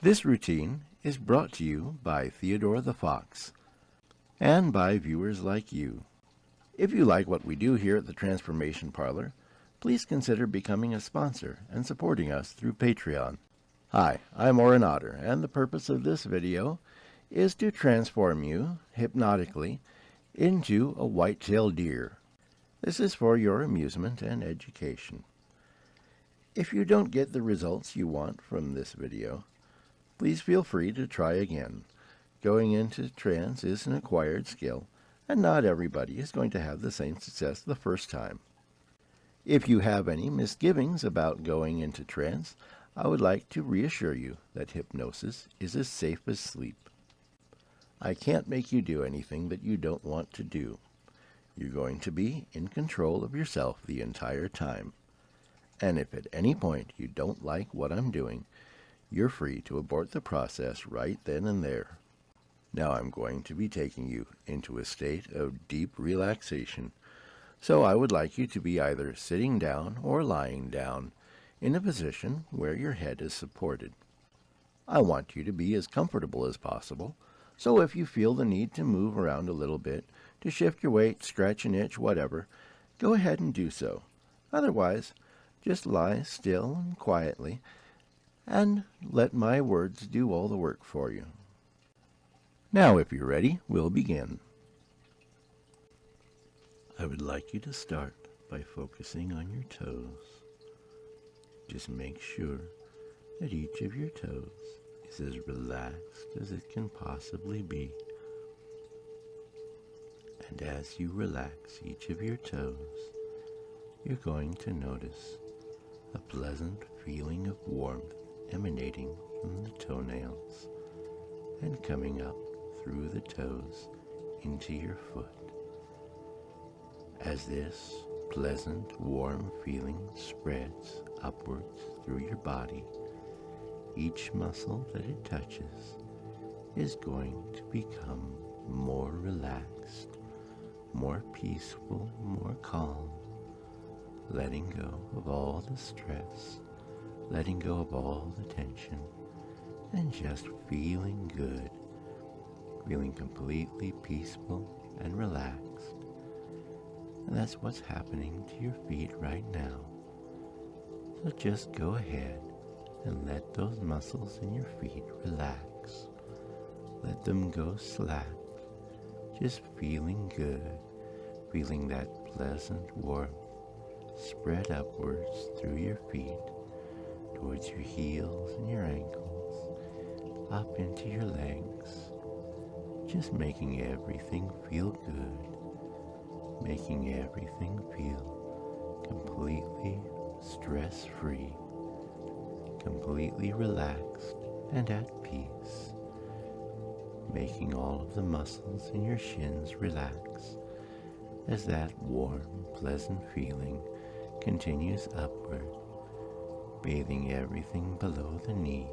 This routine is brought to you by Theodore the Fox and by viewers like you. If you like what we do here at the Transformation Parlor, please consider becoming a sponsor and supporting us through Patreon. Hi, I'm Oren Otter, and the purpose of this video is to transform you, hypnotically, into a white-tailed deer. This is for your amusement and education. If you don't get the results you want from this video, please feel free to try again. Going into trance is an acquired skill, and not everybody is going to have the same success the first time. If you have any misgivings about going into trance, I would like to reassure you that hypnosis is as safe as sleep. I can't make you do anything that you don't want to do. You're going to be in control of yourself the entire time. And if at any point you don't like what I'm doing, you're free to abort the process right then and there. Now I'm going to be taking you into a state of deep relaxation, so I would like you to be either sitting down or lying down in a position where your head is supported. I want you to be as comfortable as possible, so if you feel the need to move around a little bit, to shift your weight, scratch an itch, whatever, go ahead and do so. Otherwise, just lie still and quietly and let my words do all the work for you. Now, if you're ready, we'll begin. I would like you to start by focusing on your toes. Just make sure that each of your toes is as relaxed as it can possibly be. And as you relax each of your toes, you're going to notice a pleasant feeling of warmth emanating from the toenails and coming up through the toes into your foot. As this pleasant, warm feeling spreads upwards through your body, each muscle that it touches is going to become more relaxed, more peaceful, more calm, letting go of all the stress, letting go of all the tension, and just feeling good, feeling completely peaceful and relaxed. And that's what's happening to your feet right now. So just go ahead and let those muscles in your feet relax. Let them go slack, just feeling good, feeling that pleasant warmth spread upwards through your feet, towards your heels and your ankles, up into your legs, just making everything feel good, making everything feel completely stress-free, completely relaxed and at peace, making all of the muscles in your shins relax as that warm, pleasant feeling continues upward, bathing everything below the knee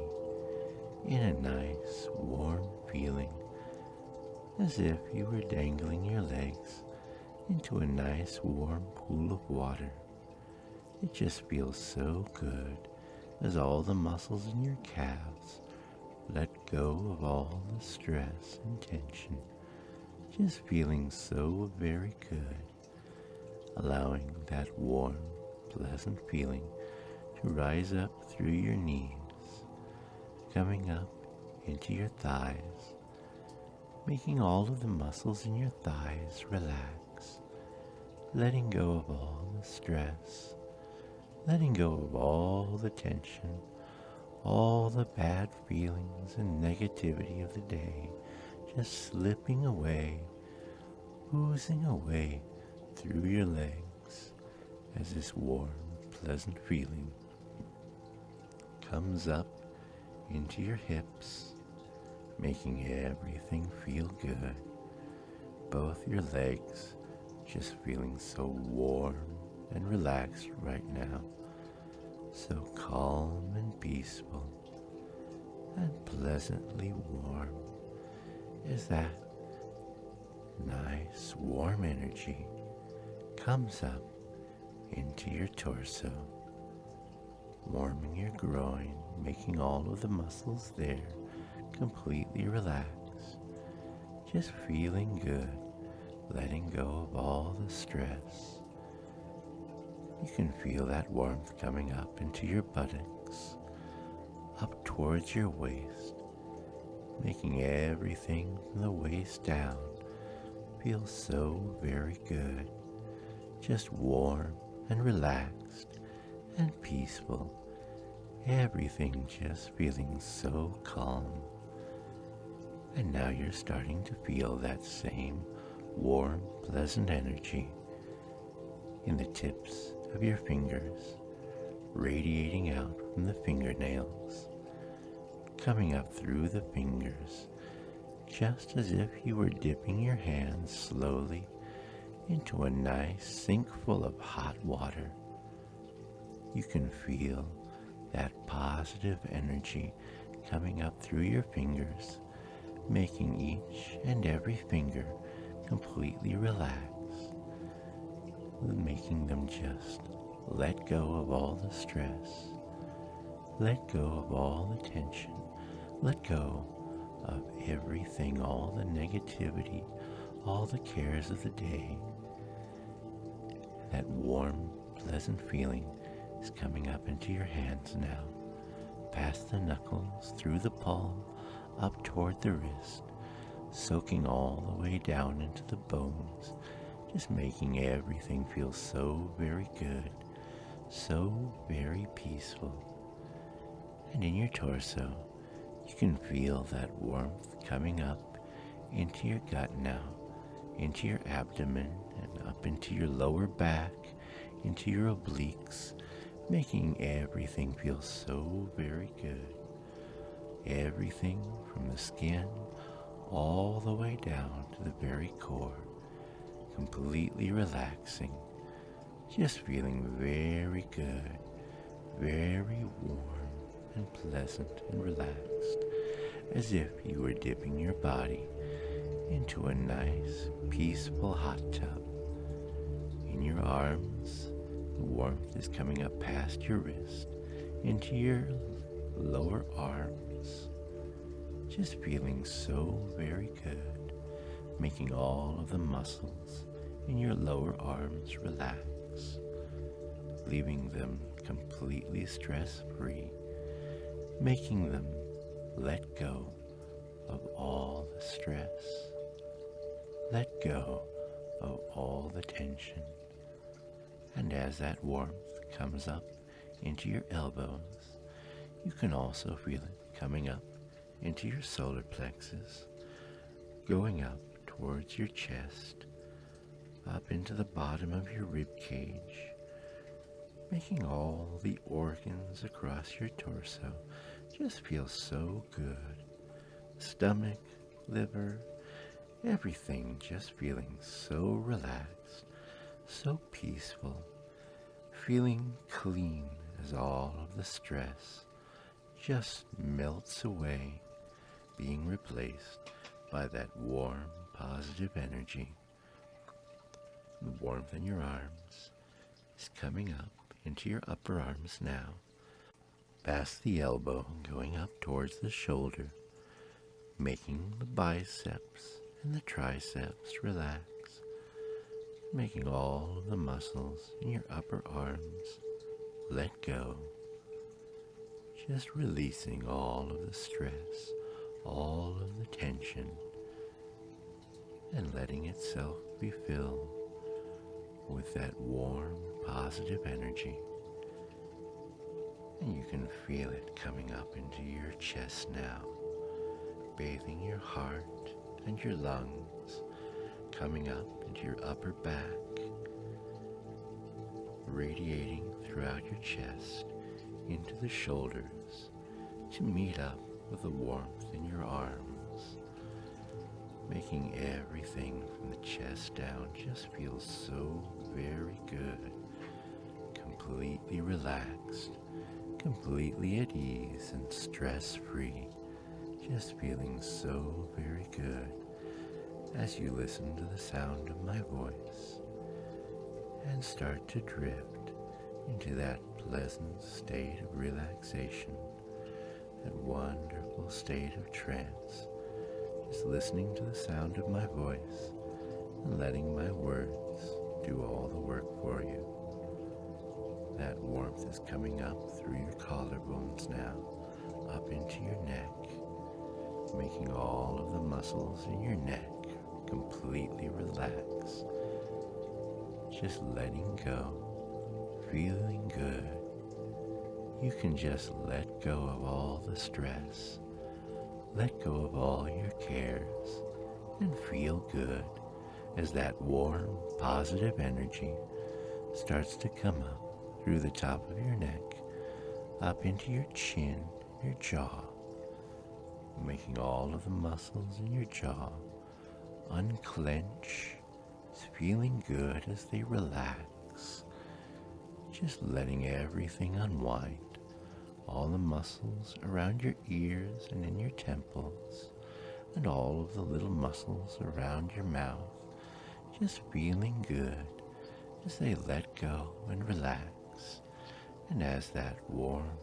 in a nice, warm feeling, as if you were dangling your legs into a nice, warm pool of water. It just feels so good as all the muscles in your calves let go of all the stress and tension, just feeling so very good, allowing that warm, pleasant feeling to rise up through your knees, coming up into your thighs, making all of the muscles in your thighs relax, letting go of all the stress, letting go of all the tension, all the bad feelings and negativity of the day, just slipping away, oozing away through your legs as this warm, pleasant feeling comes up into your hips, making everything feel good. Both your legs just feeling so warm and relaxed right now, so calm and peaceful and pleasantly warm as that nice warm energy comes up into your torso, warming your groin, making all of the muscles there completely relaxed. Just feeling good, letting go of all the stress. You can feel that warmth coming up into your buttocks, up towards your waist, making everything from the waist down feel so very good, just warm and relaxed and peaceful, everything just feeling so calm. And now you're starting to feel that same warm, pleasant energy in the tips of your fingers, radiating out from the fingernails, coming up through the fingers, just as if you were dipping your hands slowly into a nice sink full of hot water. You can feel that positive energy coming up through your fingers, making each and every finger completely relax, making them just let go of all the stress, let go of all the tension, let go of everything, all the negativity, all the cares of the day. That warm, pleasant feeling is coming up into your hands now, past the knuckles, through the palm, up toward the wrist, soaking all the way down into the bones, just making everything feel so very good, so very peaceful. And in your torso, you can feel that warmth coming up into your gut now, into your abdomen and up into your lower back, into your obliques, making everything feel so very good. Everything from the skin all the way down to the very core, completely relaxing, just feeling very good, very warm and pleasant and relaxed, as if you were dipping your body into a nice, peaceful hot tub. In your arms, the warmth is coming up past your wrist, into your lower arms, just feeling so very good, making all of the muscles in your lower arms relax, leaving them completely stress-free, making them let go of all the stress, let go of all the tension. And as that warmth comes up into your elbows, you can also feel it coming up into your solar plexus, going up towards your chest, up into the bottom of your rib cage, making all the organs across your torso just feel so good. Stomach, liver, everything just feeling so relaxed, so peaceful, feeling clean as all of the stress just melts away, being replaced by that warm, positive energy. The warmth in your arms is coming up into your upper arms now, past the elbow, going up towards the shoulder, making the biceps and the triceps relax, making all of the muscles in your upper arms let go, just releasing all of the stress, all of the tension, and letting itself be filled with that warm, positive energy. And you can feel it coming up into your chest now, bathing your heart and your lungs, coming up into your upper back, radiating throughout your chest into the shoulders to meet up with the warmth in your arms, making everything from the chest down just feel so very good, completely relaxed, completely at ease and stress-free, just feeling so very good as you listen to the sound of my voice and start to drift into that pleasant state of relaxation, that wonderful state of trance, just listening to the sound of my voice and letting my words do all the work for you. That warmth is coming up through your collarbones now, up into your neck, making all of the muscles in your neck completely relax. Just letting go, feeling good. You can just let go of all the stress, let go of all your cares, and feel good as that warm, positive energy starts to come up through the top of your neck, up into your chin, your jaw, making all of the muscles in your jaw unclench, feeling good as they relax, just letting everything unwind, all the muscles around your ears and in your temples, and all of the little muscles around your mouth, just feeling good as they let go and relax. And as that warm,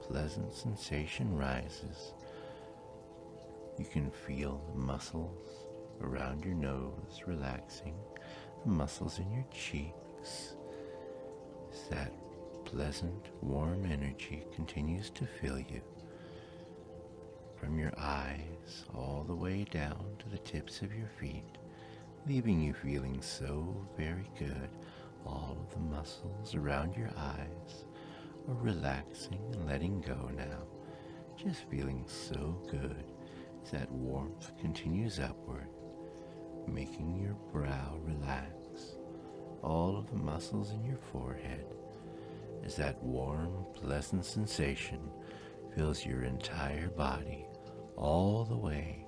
pleasant sensation rises, you can feel the muscles around your nose relaxing, the muscles in your cheeks, as that pleasant, warm energy continues to fill you from your eyes all the way down to the tips of your feet, leaving you feeling so very good. All of the muscles around your eyes are relaxing and letting go now, just feeling so good as that warmth continues upward, making your brow relax, all of the muscles in your forehead, as that warm, pleasant sensation fills your entire body, all the way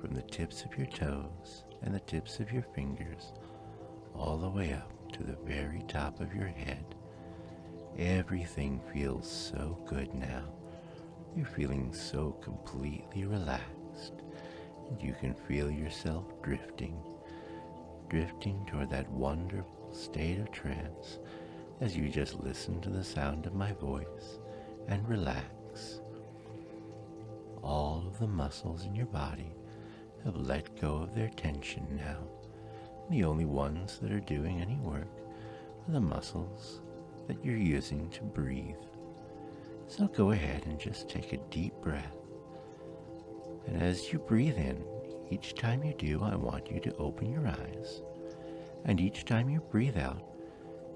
from the tips of your toes and the tips of your fingers, all the way up to the very top of your head. Everything feels so good now. You're feeling so completely relaxed, and you can feel yourself drifting toward that wonderful state of trance as you just listen to the sound of my voice and relax. All of the muscles in your body have let go of their tension now. The only ones that are doing any work are the muscles that you're using to breathe. So go ahead and just take a deep breath. And as you breathe in, each time you do, I want you to open your eyes. And each time you breathe out,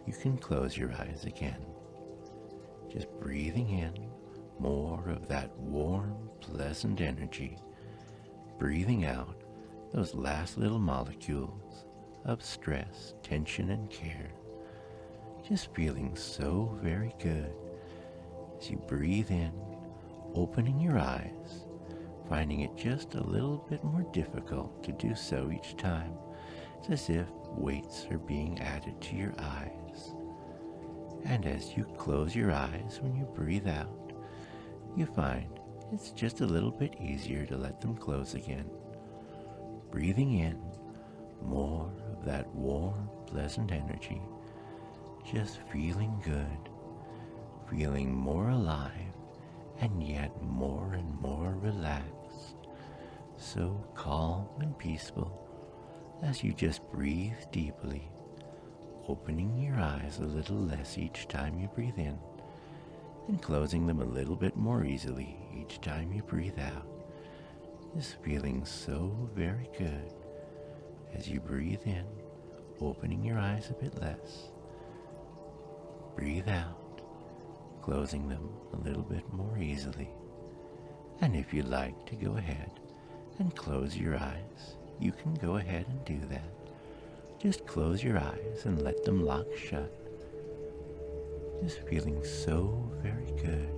you can close your eyes again. Just breathing in more of that warm, pleasant energy. Breathing out those last little molecules of stress, tension, and care. Just feeling so very good as you breathe in, opening your eyes, finding it just a little bit more difficult to do so each time. It's as if weights are being added to your eyes. And as you close your eyes when you breathe out, you find it's just a little bit easier to let them close again. Breathing in more of that warm, pleasant energy, just feeling good, feeling more alive, and yet more and more relaxed, so calm and peaceful as you just breathe deeply, opening your eyes a little less each time you breathe in, and closing them a little bit more easily each time you breathe out. Just feeling so very good as you breathe in, opening your eyes a bit less. Breathe out, closing them a little bit more easily. And if you'd like to go ahead and close your eyes, you can go ahead and do that. Just close your eyes and let them lock shut. Just feeling so very good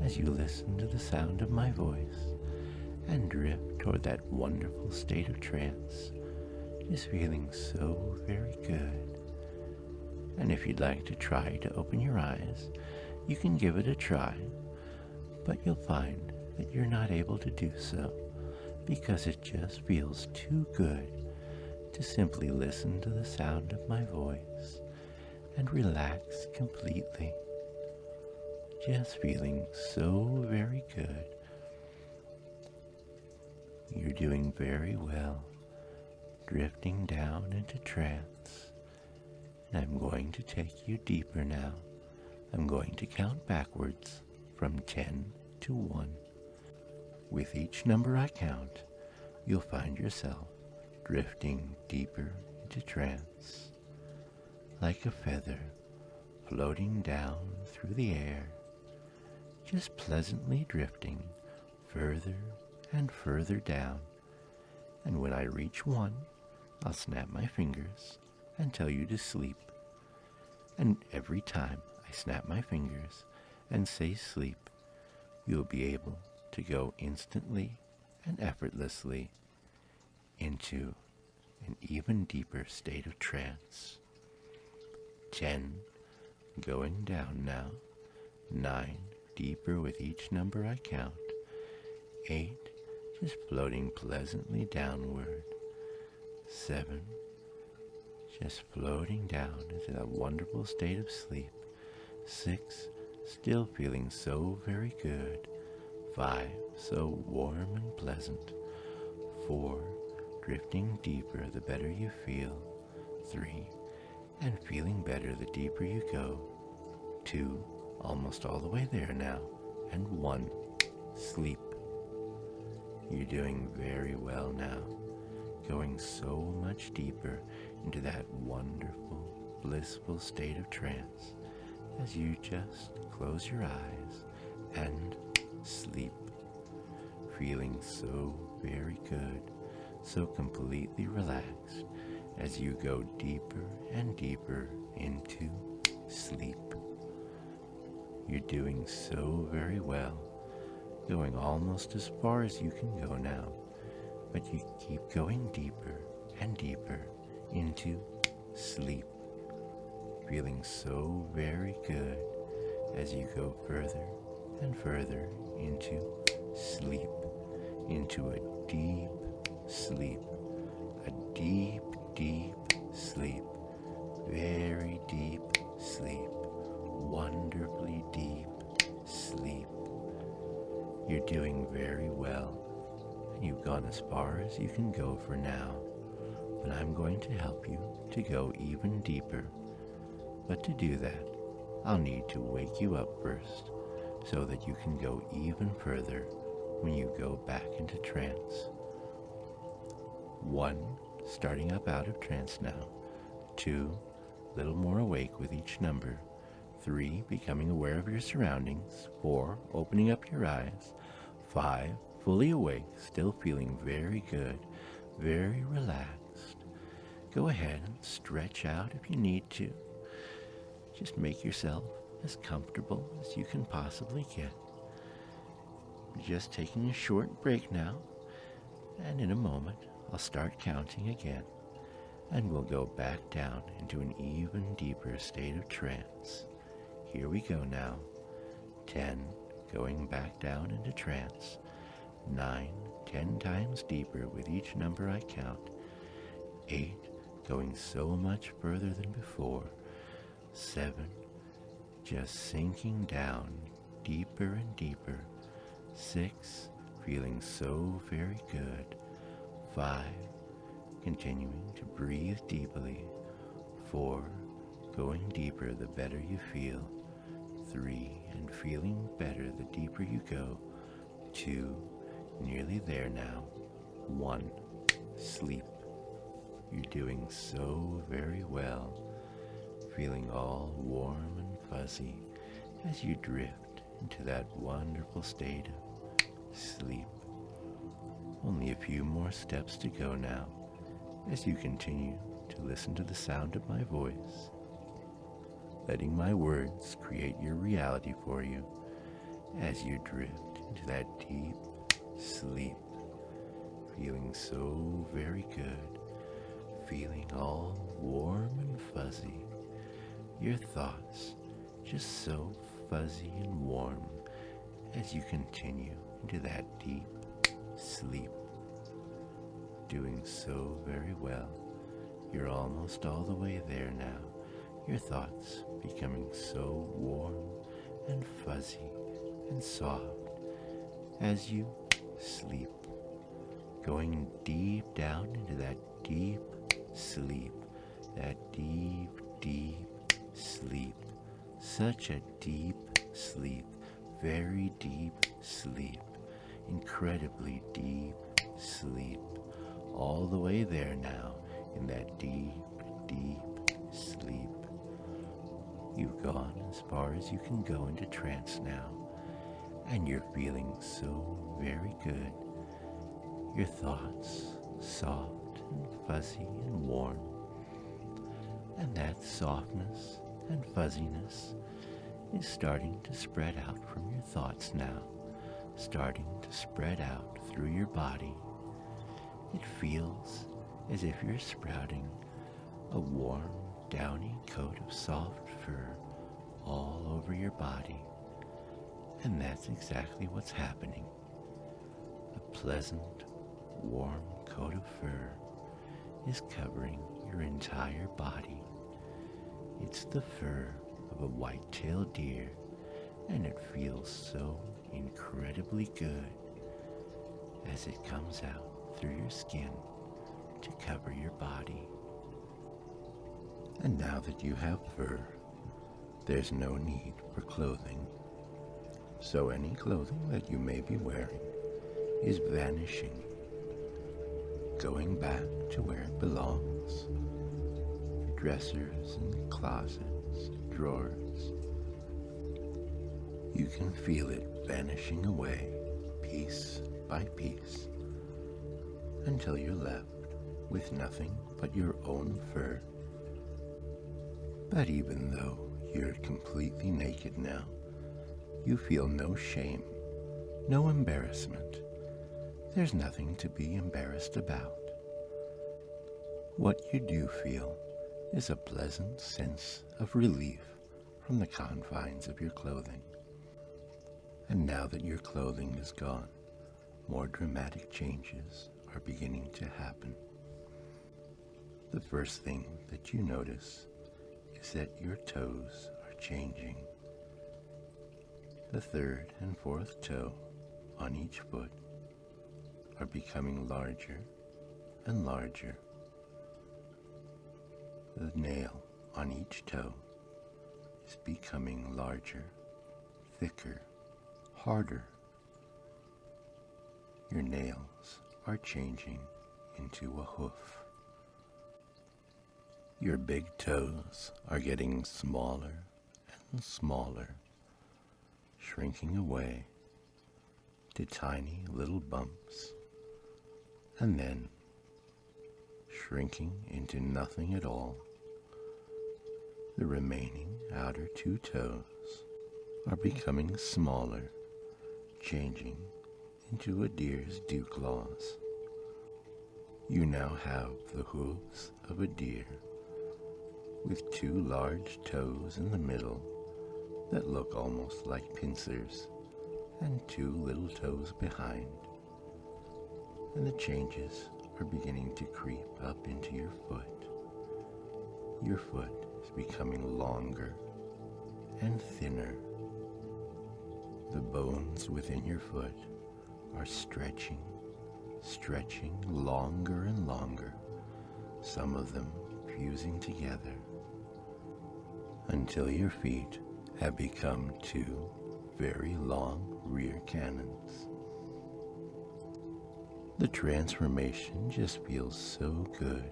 as you listen to the sound of my voice and drift toward that wonderful state of trance. Just feeling so very good. And if you'd like to try to open your eyes, you can give it a try, but you'll find that you're not able to do so because it just feels too good to simply listen to the sound of my voice and relax completely. just feeling so very good. You're doing very well, drifting down into trance. And I'm going to take you deeper now. I'm going to count backwards from 10 to 1. With each number I count, you'll find yourself drifting deeper into trance, like a feather floating down through the air, just pleasantly drifting further and further down. And when I reach 1, I'll snap my fingers and tell you to sleep. And every time I snap my fingers and say sleep, you'll be able to go instantly and effortlessly into an even deeper state of trance. 10, going down now. 9, deeper with each number I count. 8, just floating pleasantly downward. 7, just floating down into that wonderful state of sleep. 6, still feeling so very good. 5, so warm and pleasant. 4, drifting deeper the better you feel. 3, and feeling better the deeper you go. 2, almost all the way there now. And 1, sleep. You're doing very well now, going so much deeper into that wonderful, blissful state of trance as you just close your eyes and sleep, feeling so very good, so completely relaxed as you go deeper and deeper into sleep. You're doing so very well, going almost as far as you can go now, but you keep going deeper and deeper into sleep, feeling so very good as you go further and further into sleep, into a deep sleep, a deep, deep sleep, very deep sleep, wonderfully deep sleep. You're doing very well, and you've gone as far as you can go for now, but I'm going to help you to go even deeper. But to do that, I'll need to wake you up first, so that you can go even further when you go back into trance. 1, starting up out of trance now. 2, little more awake with each number. 3, becoming aware of your surroundings. 4, opening up your eyes. 5, fully awake, still feeling very good, very relaxed. Go ahead and stretch out if you need to. Just make yourself as comfortable as you can possibly get. Just taking a short break now, and in a moment I'll start counting again, and we'll go back down into an even deeper state of trance. Here we go now. 10, going back down into trance. 9, 10 times deeper with each number I count. 8, going so much further than before. 7, just sinking down deeper and deeper. 6, feeling so very good. 5, continuing to breathe deeply. 4, going deeper the better you feel. 3, and feeling better the deeper you go. 2, nearly there now. 1, sleep. You're doing so very well, feeling all warm and fuzzy as you drift into that wonderful state of sleep. Only a few more steps to go now as you continue to listen to the sound of my voice, letting my words create your reality for you as you drift into that deep sleep, feeling so very good, feeling all warm and fuzzy, your thoughts just so fuzzy and warm as you continue into that deep sleep, doing so very well. You're almost all the way there now, your thoughts becoming so warm and fuzzy and soft as you sleep, going deep down into that deep sleep, that deep, deep sleep, such a deep sleep, very deep sleep, incredibly deep sleep, all the way there now in that deep, deep sleep. You've gone as far as you can go into trance now, and you're feeling so very good. Your thoughts soft and fuzzy and warm, and that softness and fuzziness is starting to spread out from your thoughts now, starting to spread out through your body. It feels as if you're sprouting a warm, downy coat of soft fur all over your body, and that's exactly what's happening. A pleasant, warm coat of fur is covering your entire body. It's the fur of a whitetail deer, and it feels so incredibly good as it comes out through your skin to cover your body. And now that you have fur, there's no need for clothing. So any clothing that you may be wearing is vanishing, going back to where it belongs. Dressers and closets, drawers. You can feel it vanishing away, piece by piece, until you're left with nothing but your own fur. But even though you're completely naked now, you feel no shame, no embarrassment. There's nothing to be embarrassed about. What you do feel is a pleasant sense of relief from the confines of your clothing. And now that your clothing is gone, more dramatic changes are beginning to happen. The first thing that you notice is that your toes are changing. The third and fourth toe on each foot are becoming larger and larger. The nail on each toe is becoming larger, thicker, harder. Your nails are changing into a hoof. Your big toes are getting smaller and smaller, shrinking away to tiny little bumps, and then shrinking into nothing at all. The remaining outer two toes are becoming smaller, changing into a deer's dew claws. You now have the hooves of a deer, with two large toes in the middle that look almost like pincers, and two little toes behind. And the changes are beginning to creep up into your foot. Your foot is becoming longer and thinner. The bones within your foot are stretching longer and longer, some of them fusing together, until your feet have become two very long rear cannons. The transformation just feels so good.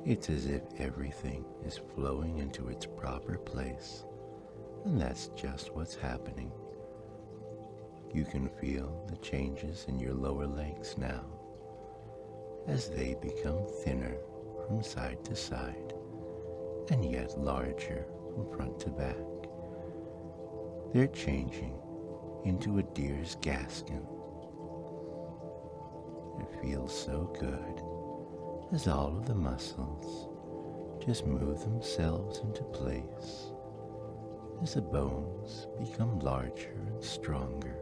It's as if everything is flowing into its proper place, and that's just what's happening. You can feel the changes in your lower legs now, as they become thinner from side to side, and yet larger from front to back. They're changing into a deer's gaskin. It feels so good as all of the muscles just move themselves into place, as the bones become larger and stronger.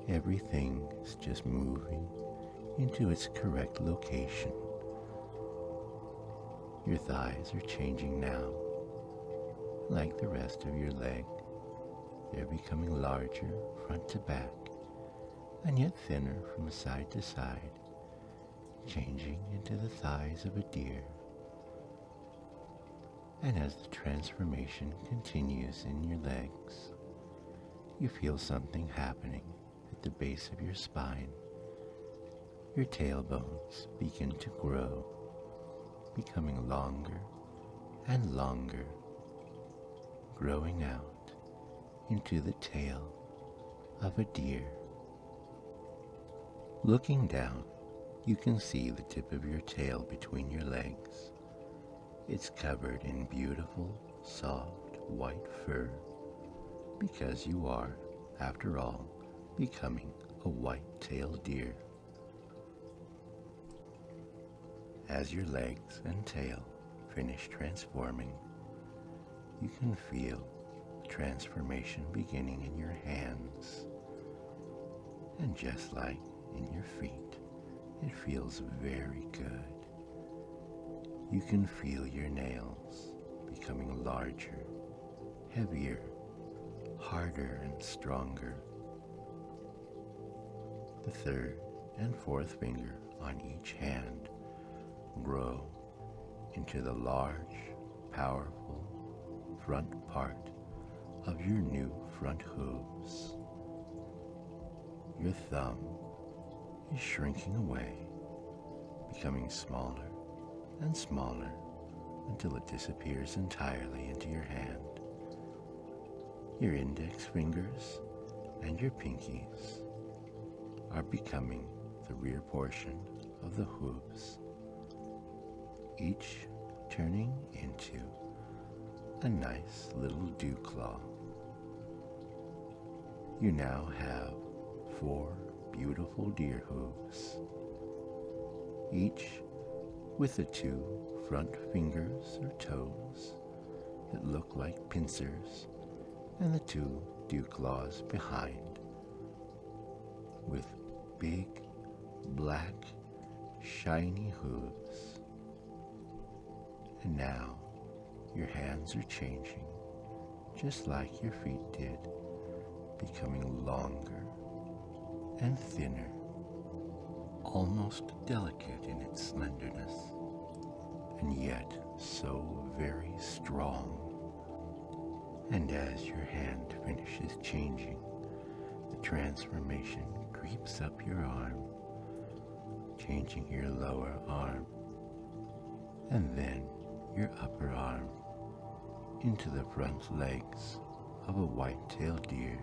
Everything is just moving into its correct location. Your thighs are changing now, like the rest of your leg, they're becoming larger front to back, and yet thinner from side to side, changing into the thighs of a deer. And as the transformation continues in your legs, you feel something happening at the base of your spine. Your tailbones begin to grow, becoming longer and longer, growing out into the tail of a deer. Looking down, you can see the tip of your tail between your legs. It's covered in beautiful, soft, white fur, because you are, after all, becoming a white-tailed deer. As your legs and tail finish transforming, you can feel the transformation beginning in your hands. And just like in your feet, it feels very good. You can feel your nails becoming larger, heavier, harder and stronger. The third and fourth finger on each hand grow into the large, powerful front part of your new front hooves. Your thumb is shrinking away, becoming smaller and smaller until it disappears entirely into your hand. Your index fingers and your pinkies are becoming the rear portion of the hooves, each turning into a nice little dew claw. You now have 4 beautiful deer hooves, each with the 2 front fingers or toes that look like pincers and the 2 dew claws behind, with big, black, shiny hooves. And now your hands are changing, just like your feet did, becoming longer and thinner, almost delicate in its slenderness, and yet so very strong. And as your hand finishes changing, the transformation creeps up your arm, changing your lower arm, and then your upper arm into the front legs of a white-tailed deer,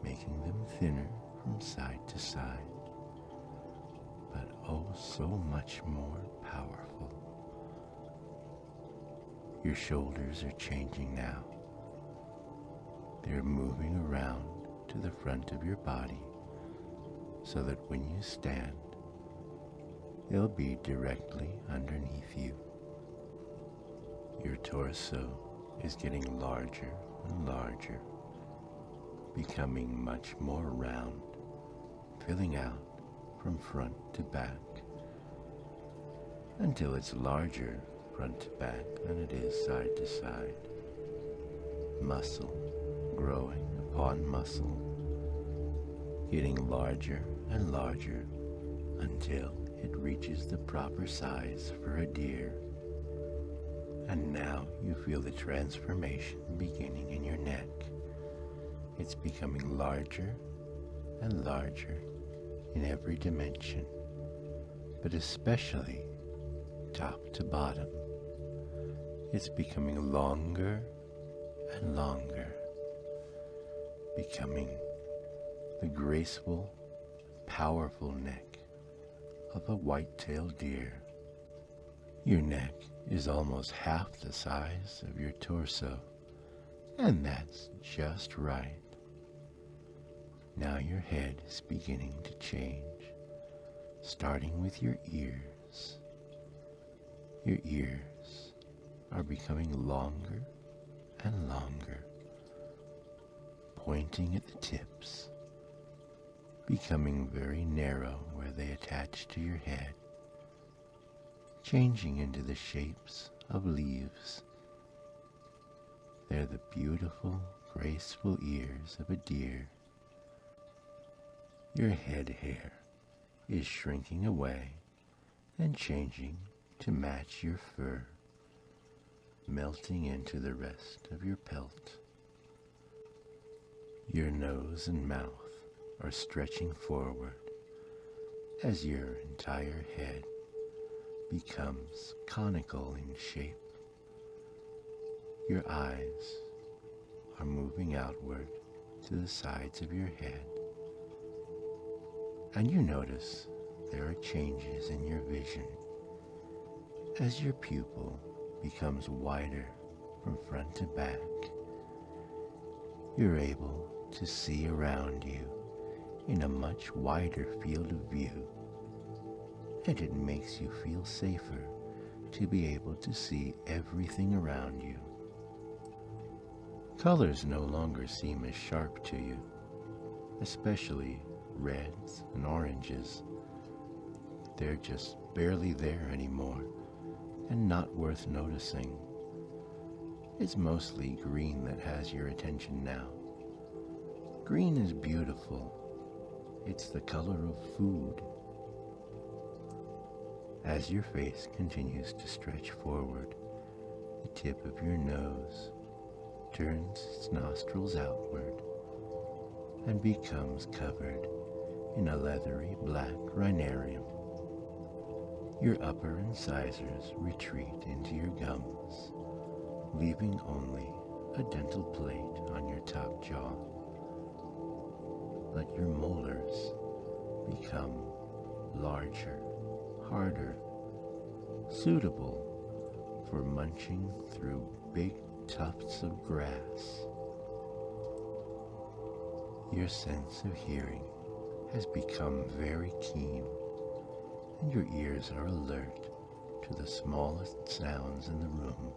making them thinner from side to side, but oh so much more powerful. Your shoulders are changing now. They're moving around to the front of your body so that when you stand, they'll be directly underneath you. Your torso is getting larger and larger, becoming much more round, filling out from front to back, until it's larger front to back than it is side to side. Muscle growing upon muscle, getting larger and larger until it reaches the proper size for a deer. And now you feel the transformation beginning in your neck. It's becoming larger and larger in every dimension, but especially top to bottom. It's becoming longer and longer, becoming the graceful, powerful neck of a white-tailed deer. Your neck is almost half the size of your torso, and that's just right. Now your head is beginning to change, starting with your ears. Your ears are becoming longer and longer, pointing at the tips, becoming very narrow where they attach to your head, changing into the shapes of leaves. They're the beautiful graceful ears of a deer. Your head hair is shrinking away and changing to match your fur, melting into the rest of your pelt. Your nose and mouth are stretching forward as your entire head becomes conical in shape. Your eyes are moving outward to the sides of your head, and you notice there are changes in your vision as your pupil becomes wider from front to back. You're able to see around you in a much wider field of view, and it makes you feel safer to be able to see everything around you. Colors no longer seem as sharp to you, especially reds and oranges. They're just barely there anymore and not worth noticing. It's mostly green that has your attention now. Green is beautiful. It's the color of food. As your face continues to stretch forward, the tip of your nose turns its nostrils outward and becomes covered in a leathery black rhinarium. Your upper incisors retreat into your gums, leaving only a dental plate on your top jaw. But your molars become larger, harder, suitable for munching through big tufts of grass. Your sense of hearing has become very keen, and your ears are alert to the smallest sounds in the room.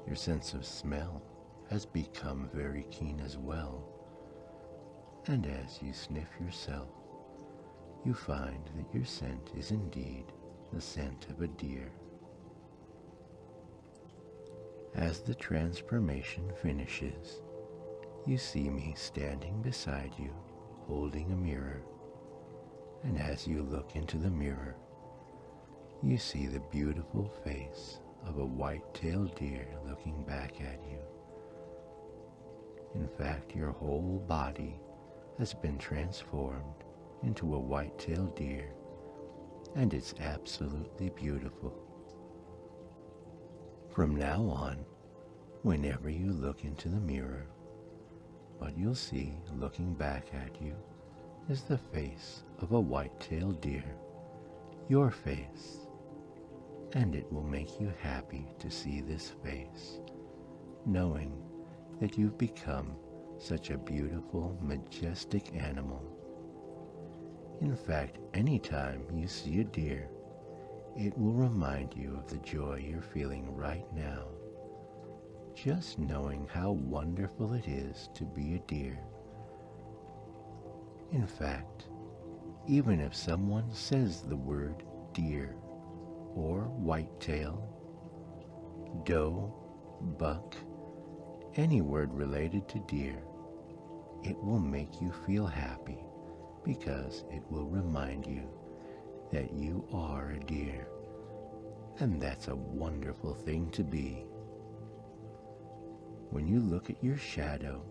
Your sense of smell has become very keen as well, and as you sniff yourself, you find that your scent is indeed the scent of a deer. As the transformation finishes, you see me standing beside you, holding a mirror, and as you look into the mirror, you see the beautiful face of a white-tailed deer looking back at you. In fact, your whole body has been transformed into a white-tailed deer, and it's absolutely beautiful. From now on, whenever you look into the mirror, what you'll see looking back at you is the face of a white-tailed deer, your face, and it will make you happy to see this face, knowing that you've become such a beautiful, majestic animal. In fact, anytime you see a deer, it will remind you of the joy you're feeling right now, just knowing how wonderful it is to be a deer. In fact, even if someone says the word deer, or whitetail, doe, buck, any word related to deer, it will make you feel happy because it will remind you that you are a deer, and that's a wonderful thing to be. When you look at your shadow,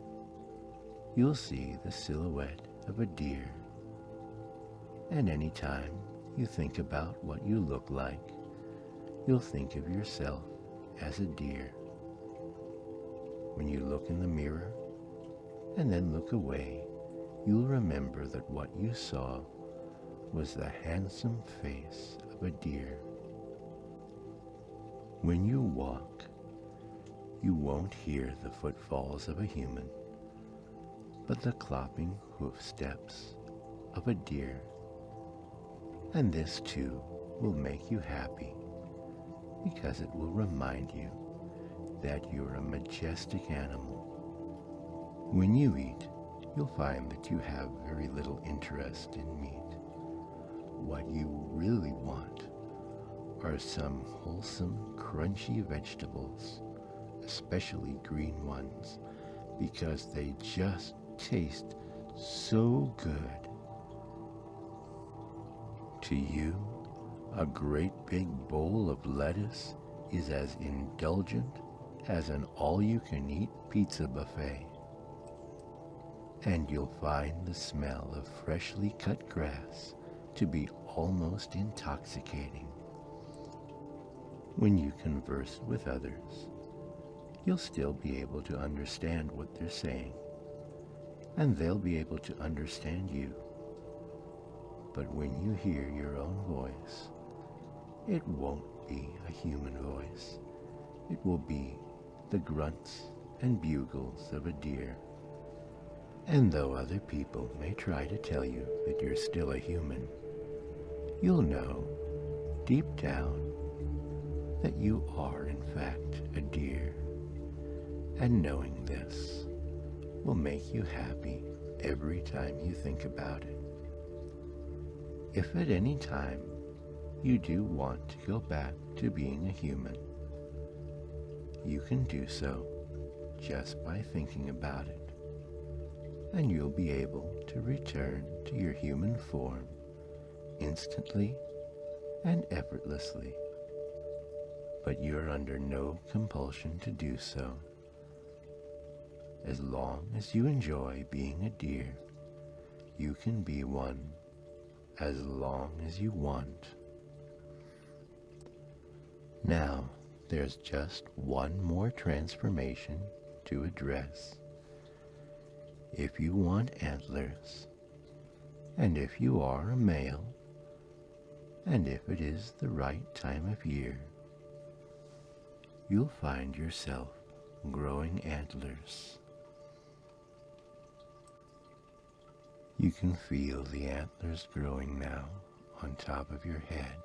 you'll see the silhouette of a deer, and anytime you think about what you look like, you'll think of yourself as a deer. When you look in the mirror and then look away, you'll remember that what you saw was the handsome face of a deer. When you walk, you won't hear the footfalls of a human, but the clopping hoof steps of a deer. And this too will make you happy, because it will remind you that you're a majestic animal. When you eat, you'll find that you have very little interest in meat. What you really want are some wholesome, crunchy vegetables, especially green ones, because they just taste so good. To you, a great big bowl of lettuce is as indulgent as an all-you-can-eat pizza buffet. And you'll find the smell of freshly cut grass to be almost intoxicating. When you converse with others, you'll still be able to understand what they're saying, and they'll be able to understand you. But when you hear your own voice, it won't be a human voice. It will be the grunts and bugles of a deer. And though other people may try to tell you that you're still a human, you'll know, deep down, that you are in fact a deer. And knowing this will make you happy every time you think about it. If at any time you do want to go back to being a human, you can do so just by thinking about it, and you'll be able to return to your human form instantly and effortlessly. But you're under no compulsion to do so. As long as you enjoy being a deer, you can be one as long as you want. Now, there's just one more transformation to address. If you want antlers, and if you are a male, and if it is the right time of year, you'll find yourself growing antlers. You can feel the antlers growing now on top of your head.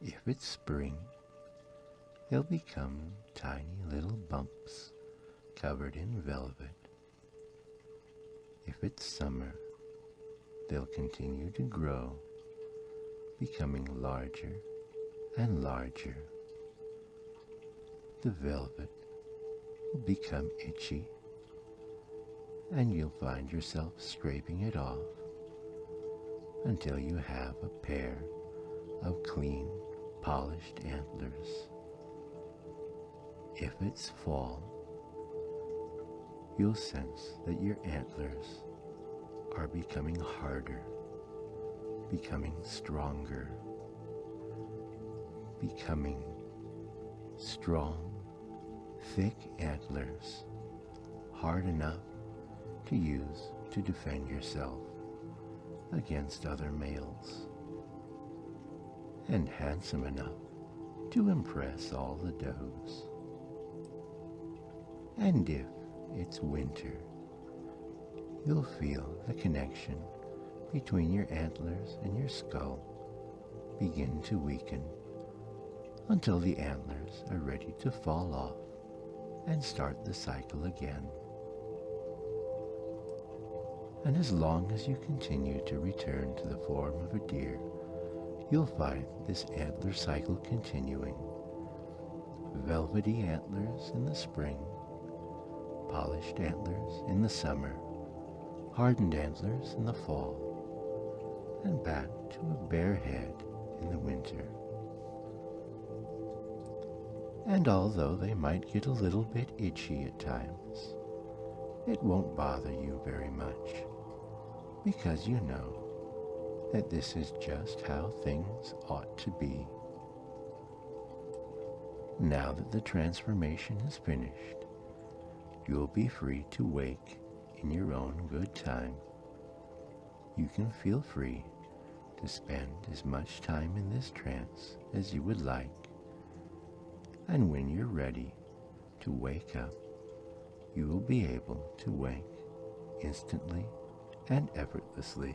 If it's spring, they'll become tiny little bumps covered in velvet. If it's summer, they'll continue to grow, becoming larger and larger. The velvet will become itchy, and you'll find yourself scraping it off until you have a pair of clean, polished antlers. If it's fall, you'll sense that your antlers are becoming harder, becoming stronger, becoming strong, thick antlers, hard enough to use to defend yourself against other males, and handsome enough to impress all the does. And if it's winter, you'll feel the connection between your antlers and your skull begin to weaken until the antlers are ready to fall off and start the cycle again. And as long as you continue to return to the form of a deer, you'll find this antler cycle continuing. Velvety antlers in the spring, polished antlers in the summer, hardened antlers in the fall, and back to a bare head in the winter. And although they might get a little bit itchy at times, it won't bother you very much, because you know that this is just how things ought to be. Now that the transformation is finished, you'll be free to wake in your own good time. You can feel free to spend as much time in this trance as you would like. And when you're ready to wake up, you will be able to wake instantly and effortlessly.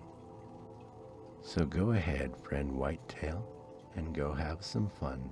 So go ahead, friend Whitetail, and go have some fun.